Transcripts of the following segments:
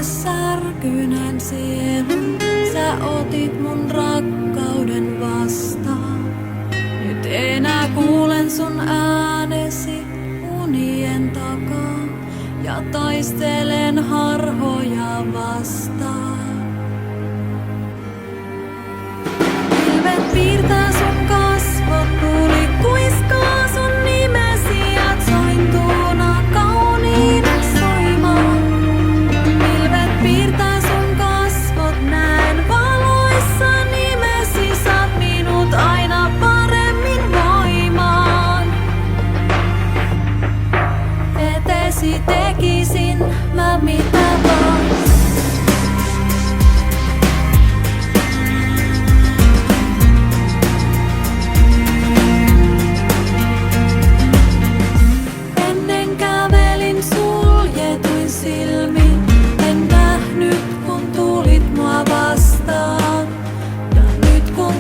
mulle särkyneen sielun, sä otit mun rakkauden vastaan. Nyt enää kuulen sun äänesi unien takaa ja taistelen harhoja vastaan. Pilvet piirtää sun kasvot, tuuli kuiskaa sun nimesi ja sointuuna kauniina soimaan. Pilvet piirtää sun kasvot, näen valoissa nimesi, saat minut aina paremmin voimaan. Eteesi tekisin mä mitä vaan.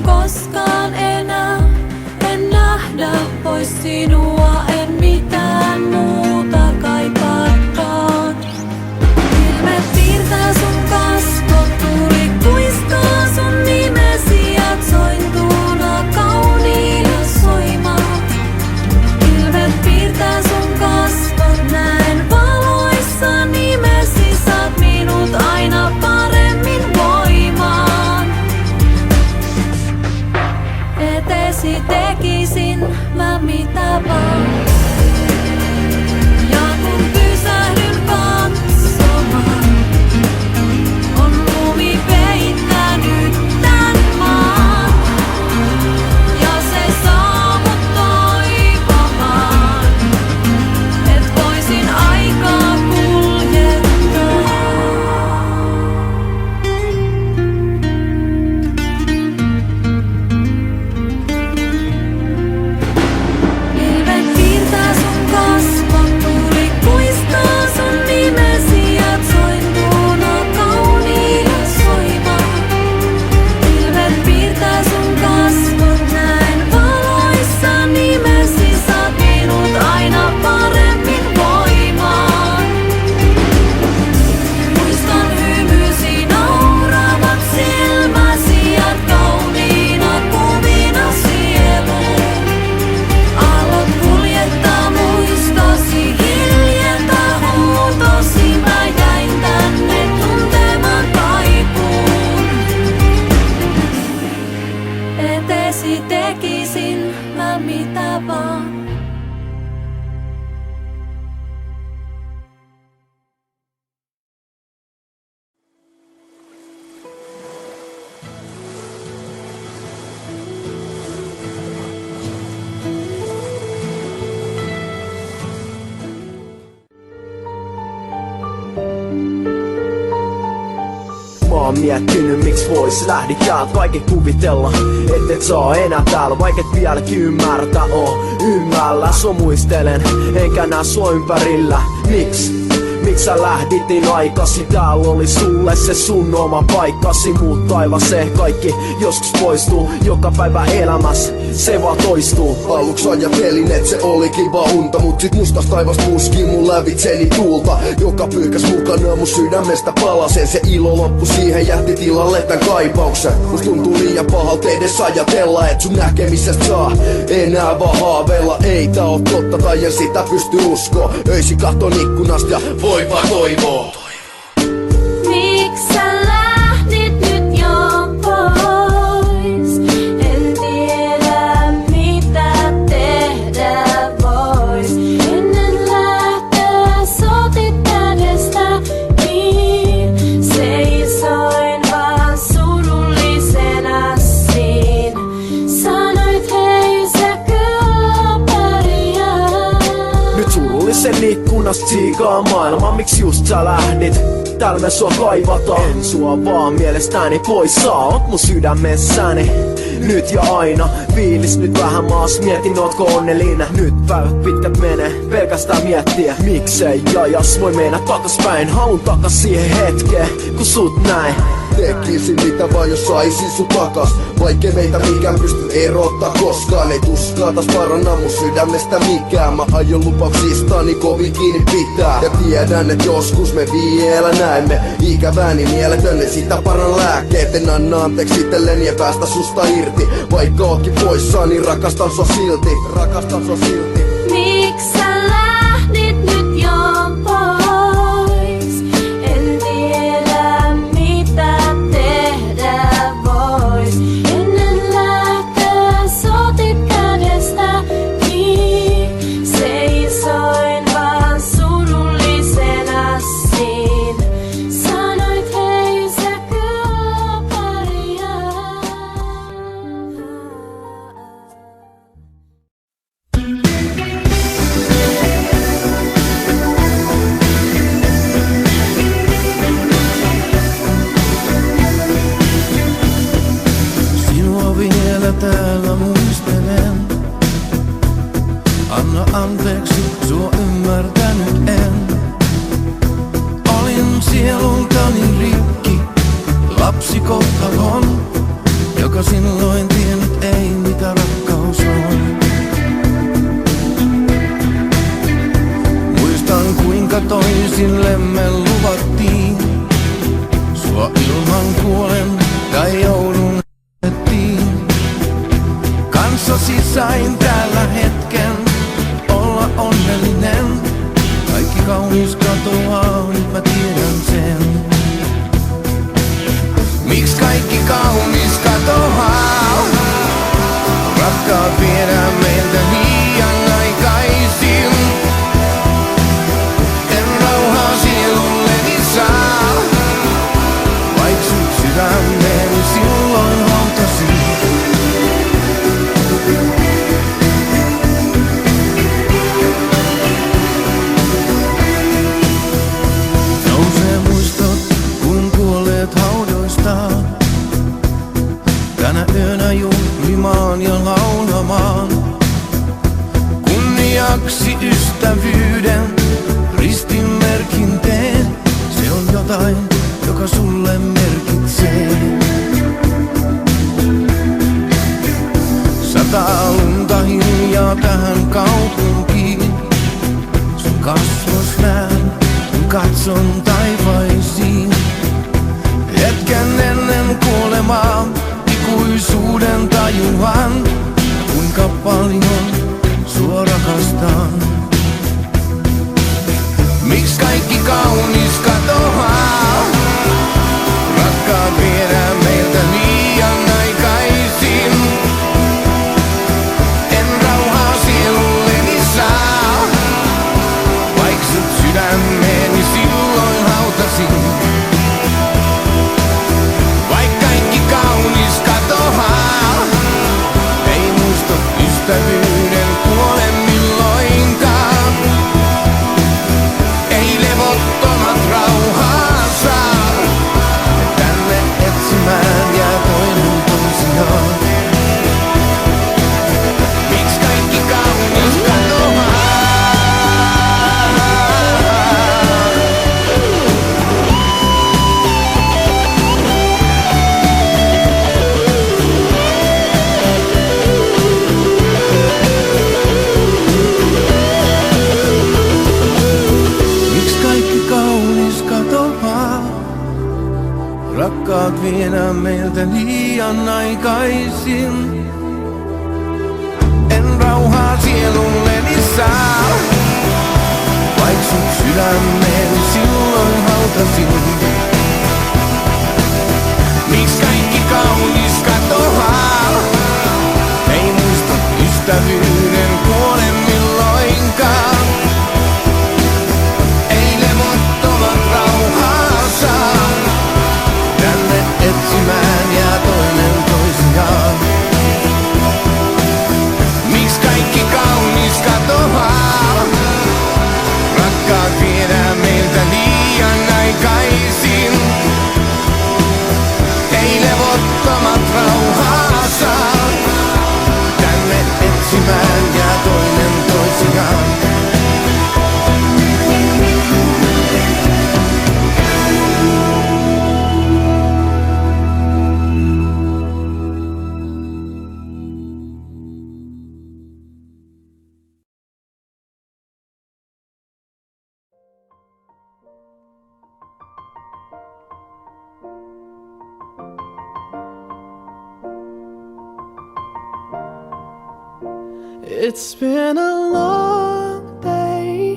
Koskaan enää en nähdä pois sinua, en mitään muuta kaipaakaan. Pilvet piirtää sun kasvot, tuuli kuiskaa sun nimesi ja sointuuna kauniina soimaan. Pilvet piirtää sun kasvot, näen valoissa nimesi, saat minut aina paremmin voimaan. Eteesi tekisin mä mitä vaan. Ja kun pysähdyn katsomaan, on lumi peittänyt tän maan. Ja se saa mut toivomaan, et voisin aikaa kuljettaa. Pilvet piirtää sun kasvot, tuuli kuiskaa sun nimesi ja sointuuna kauniina soimaan. Pilvet piirtää sun kasvot, näen valoissa nimesi, saat minut aina paremmin voimaan. Muistan hymysi, nauravat silmäsi ja kauniina kuvina sieluun. Aallot kuljettaa muistosi, hiljentää huutosi, mä jäin tänne tuntemaan kaipuun. Eteesi tekisin mä mitä vaan. Mä oon miettinyt miks vois lähdikään kaikki kuvitella, et saa enää täällä, vaiket vieläkin ymmärtää ymmällä. So muistelen, enkä nää sua ympärillä. Miks sä lähdit niin aikasi? Täällä oli sulle se sun oma paikkasi. Muut taivas se kaikki joskus poistuu. Joka päivä elämässä se vaan toistuu. Aluks ajattelin, et se oli kiva unta, mut sit mustas taivas puskii mun lävitseni tuulta, joka pyyhkäs mukana mun sydämestä palasen. Se ilo loppu siihen, jätti tilalle tän kaipauksen. Must tuntuu liian pahalta edes ajatella, et sun näkemisestä saa enää vaan haaveilla. Ei tää oo totta tai en sitä pysty uskoo. Öisi katon ikkunasta ja voi vaan toivoo. Miks sä lähdit nyt jo pois? En tiedä mitä tehdä vois. Ennen lähtöä sotit kädestäkin. Seisoin vaan surullisena siin. Sanoit hei sä kyllä pärjää. Nyt surullisen ikkunasta siikaa maailma, miksi just sä lähdit? Täällä me sua kaivataan. En sua vaan mielestäni pois saa, oot mun sydämessäni. Nyt ja aina, fiilis nyt vähän maas. Mietin ootko onnellinen, nyt päivät pitkät menee pelkästään miettiä. Miksei ja jos voi mennä takaspäin, haluun takas siihen hetkeen kun sut näin. Tekisin mitä vaan jos saisin sun takas. Vaikka meitä mikään pysty erottaa koskaan. Ei tuskaa taas paranna mun sydämestä mikään. Mä aion lupauksistani kovin kiinni pitää. Ja tiedän et joskus me vielä näemme ikävääni mieletön, sitä paran lääkkeet. En anna anteeksi itselleni ja päästä susta irti. Vaikka ootkin poissaan niin rakastan sua silti. Rakastan sua silti. Miks sä lähdit nyt jo pois? En tiedä mitä tehdä vois. Ennen lähtöä sotit kädestä kiinni. Seisoin vaan surullisena siin. Sanoit hei sä kyllä pärjää. Sinua vielä täällä muistelen. Anna anteeksi, sua ymmärtänyt en. Olin sielultani rikki, lapsi kohtalon, joka silloin tiennyt ei mitä rakkaus on. Muistan kuinka toisillemme luvattiin, sua ilman kuolen tai joulun ettiin. Kanssasi sain täällä hetken olla onnellinen. Kaikki kaunis katoaa, nyt mä tiedän sen. Miks kaikki kaunis katoaa? Rakkaat viedään meiltä liian aikaisin. En rauhaa sielulleni saa. Vaik sut sydämeeni silloin hautasin. Nousee muistot kuin kuolleet haudoistaan. Tänä yönä juhlimaan ja laulamaan. Kunniaksi ystävyyden ristinmerkin teen. Se on jotain, joka sulle merkitsee. Sataa lunta hiljaa tähän kaupunkiin. Sun kasvos näen, kun katson taivaisiin. Hetken ennen kuolemaa ikuisuuden tajuan, kuinka paljon sua rakastan. Miks kaikki kaunis katoaa? Rakkaat viedään meiltä liian aikaisin. En rauhaa sielulleni saa. Vaik sut sydämeeni silloin hautasin. Vaik kaikki kaunis katoaa. Ei muista ystävyyden kuole milloinkaan. Ei levottomat rauhaa saa. Tänne etsimään jää toinen toisiaan. Miks kaikki kaunis katoaa? Miks kaikki kaunis katoaa? Rakkaat viedään meiltä liian aikaisin. En rauhaa sielulleni saa. Vaik sut sydämeeni silloin hautasin. Miks kaikki kaunis katoaa? Ei muista ystävyyden kuole milloinkaan. Ei levottomat rauhaa saa. Tänne etsimään jää toinen toisiaan. Miks kaikki kaunis katoaa? Rakkaat viedään meiltä liian aikaisin. It's been a long day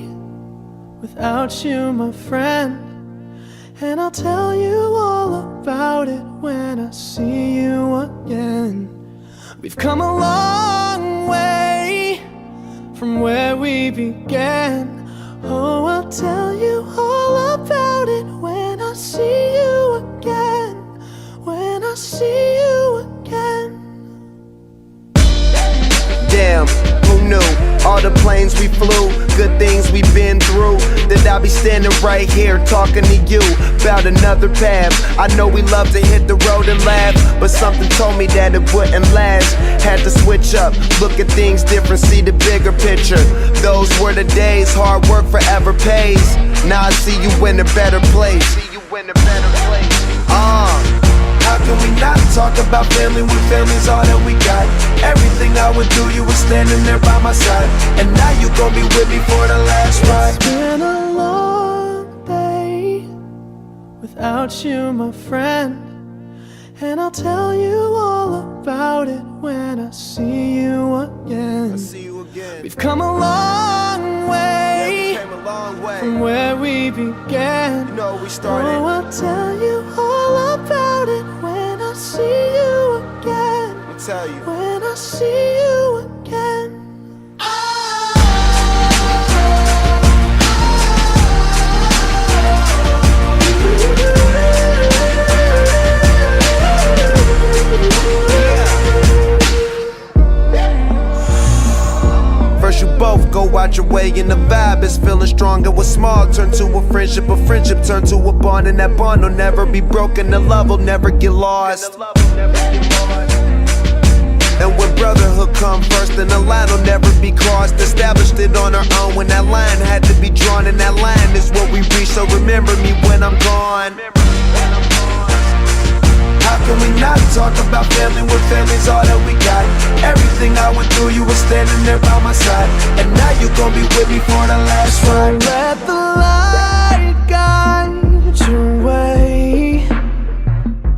without you, my friend, and I'll tell you all about it when I see you again. We've come a long way from where we began. Oh, I'll tell you all about it when I see you again. When I see you again. Damn, who knew? All the planes we flew, good things we've been through. That I'll be standing right here talking to you about another path. I know we love to hit the road and laugh, but something told me that it wouldn't last. Had to switch up, look at things different, see the bigger picture. Those were the days, hard work forever pays. Now I see you in a better place. How can we not talk about family when family's all that we got? Everything I would do, you were standing there by my side, and now you gon' be with me for the last ride. It's been a long day without you, my friend, and I'll tell you all about it when I see you again. We've come a long way from where we began. Oh, I'll tell you all about it when I see you again. When I see you again. First you both go out your way and the vibe is feeling stronger. What's small turn to a friendship turn to a bond, and that bond will never be broken. The love will never get lost. And when brotherhood come first, then the line will never be crossed. Established it on our own when that line had to be drawn, and that line is what we reach. So remember me when I'm gone. How can we not talk about family when family's all that we got? Everything I went through, you were standing there by my side, and now you gon' be with me for the last ride. Let the light guide your way.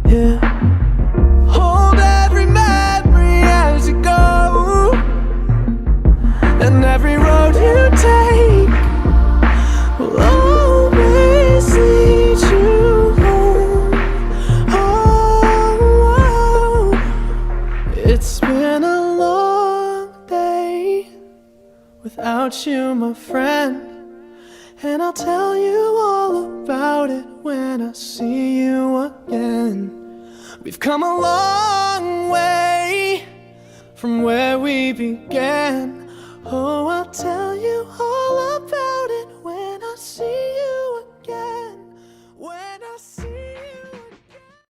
Yeah. Hold every memory as you go, and every road you take will always lead you home. Oh, it's been a long day without you, my friend, and I'll tell you all about it when I see you again. We've come a long way from where we began. Oh, I'll tell